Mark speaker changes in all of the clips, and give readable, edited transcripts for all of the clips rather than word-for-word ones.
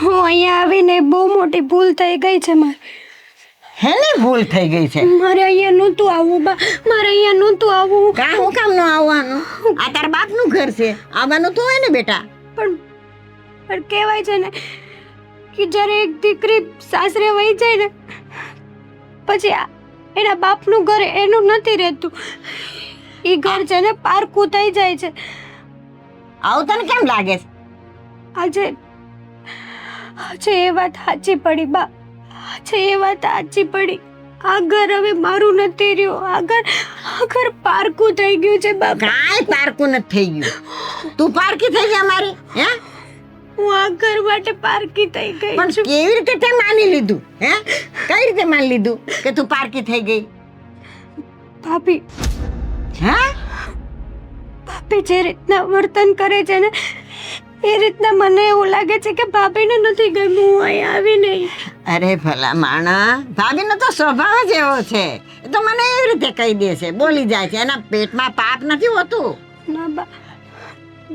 Speaker 1: હું અહીંયા આવીને બહુ મોટી ભૂલ થઈ ગઈ છે મારે.
Speaker 2: હેને ભૂલ થઈ ગઈ છે?
Speaker 1: મારે અહીંયા નહોતું આવવું બા, મારે અહીંયા નહોતું આવવું.
Speaker 2: હું કામ ન આવવાનું? આ તારા બાપનું ઘર છે, આવવાનું તો હોય ને બેટા.
Speaker 1: પણ કહેવાય છે ને કે જ્યારે એક દીકરી સાસરે વહી જાય ને પછી એના બાપનું ઘર એનું નથી રહેતું. એ ઘર છે ને પારકું થઈ જાય છે.
Speaker 2: આવું તને કેમ લાગે છે?
Speaker 1: આજે એ વાત સાચી પડી બા, આજે એ વાત સાચી પડી. આ ઘર હવે મારું નથી રહ્યું. આ ઘર પારકું થઈ ગયું છે બા.
Speaker 2: કાંઈ પારકું નથી થઈ ગયું. તું પારકી થઈ ગઈ અમારી? હે?
Speaker 1: હું આ ઘર માટે પારકી થઈ ગઈ
Speaker 2: પણ
Speaker 1: છું.
Speaker 2: કેવી રીતે તે માની લીધું? હે? કઈ રીતે માની લીધું કે તું પારકી થઈ ગઈ?
Speaker 1: ભાભી
Speaker 2: હા?
Speaker 1: ભાભી જે રીતના વર્તન કરે છે ને એ રીતના મને એવું લાગે છે કે ભાભીને નથી ગમ્યું હું અહીંયા આવી નહીં.
Speaker 2: અરે ભલા માણા, ભાભીનો તો સ્વભાવ જ એવો છે. એ તો મને એવી રીતે કહી દે છે, બોલી જાય છે. એના પેટમાં પાપ નથી હોતું.
Speaker 1: ના બા,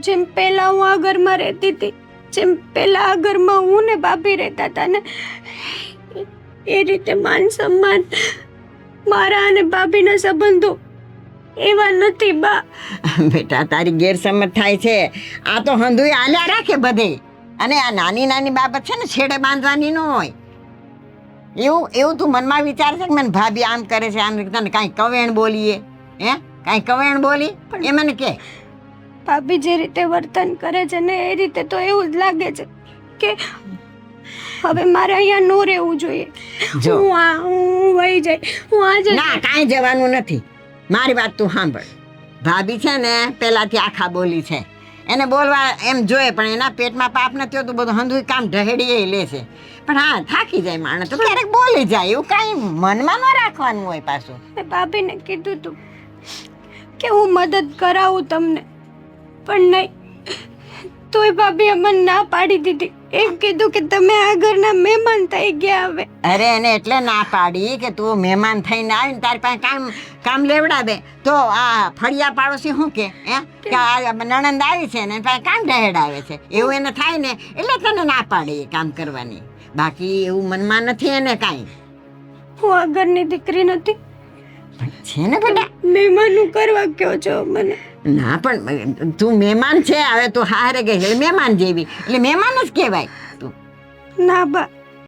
Speaker 1: જેમ પહેલા હું આ ઘરમાં રહેતી હતી, જેમ પહેલા આ ઘરમાં હું ને ભાભી રહેતા હતા ને એ રીતે માન સન્માન મારા અને ભાભીના સંબંધો એવા નથી બા.
Speaker 2: બેટા તારી ગેરસમજ થાય છે. આ તો હંધુય આલ્યા રાખે બધે. અને આ નાની નાની બાબત છે ને છેડે બાંધવાની ન હોય. એવું તું મનમાં વિચાર છે કે મને ભાભી આમ કરે છે, આમ તને કાંઈ કવેણ બોલીએ? હે? કાંઈ કવેણ બોલી? એ મને કે
Speaker 1: ભાભી જે રીતે વર્તન કરે છે ને એ રીતે તો એવું જ લાગે છે કે હવે મારે અહીંયા નો રહેવું જોઈએ.
Speaker 2: જો.
Speaker 1: હું વહી જાય. હું આજે
Speaker 2: ના, કાંઈ જવાનું નથી. મારી વાત તું સાંભળ. ભાભી છે ને પહેલાથી આખા બોલી છે. એને બોલવા એમ જોઈએ પણ એના પેટમાં પાપ નથી હોતું. બધું હંધુય કામ ઢહેડીએ લે છે. પણ હા, થાકી જાય માણસ તો ક્યારેક બોલી જાય. એવું કાંઈ મનમાં ન રાખવાનું હોય પાછું.
Speaker 1: મેં ભાભીને કીધું તું કે હું મદદ કરાવું તમને, પણ નહીં. તોય ભાભીએ મને ના પાડી દીધી. એમ કીધું કે તમે આ ઘરના મહેમાન થઈ ગયા હવે.
Speaker 2: અરે એને એટલે ના પાડી કે તું મહેમાન થઈને આવીને તારી પાસે કામ લેવડાવે તો આ ફળિયા પાડોશી શું કે કે આ નણંદ આવી છે ને એની પાસે કામ ઢહેડાવે છે એવું એને થાય ને એટલે તને ના પાડી એ કામ કરવાની. બાકી એવું મનમાં નથી એને કાંઈ.
Speaker 1: હું આ ઘરની દીકરી નથી.
Speaker 2: છે ને બેટા,
Speaker 1: મહેમાનનું કરવા કયો છો મને?
Speaker 2: ના પણ તું મહેમાન છે. હવે તું હારે ગઈ એટલે મહેમાન જેવી, એટલે મહેમાન જ કહેવાય તું.
Speaker 1: ના બા,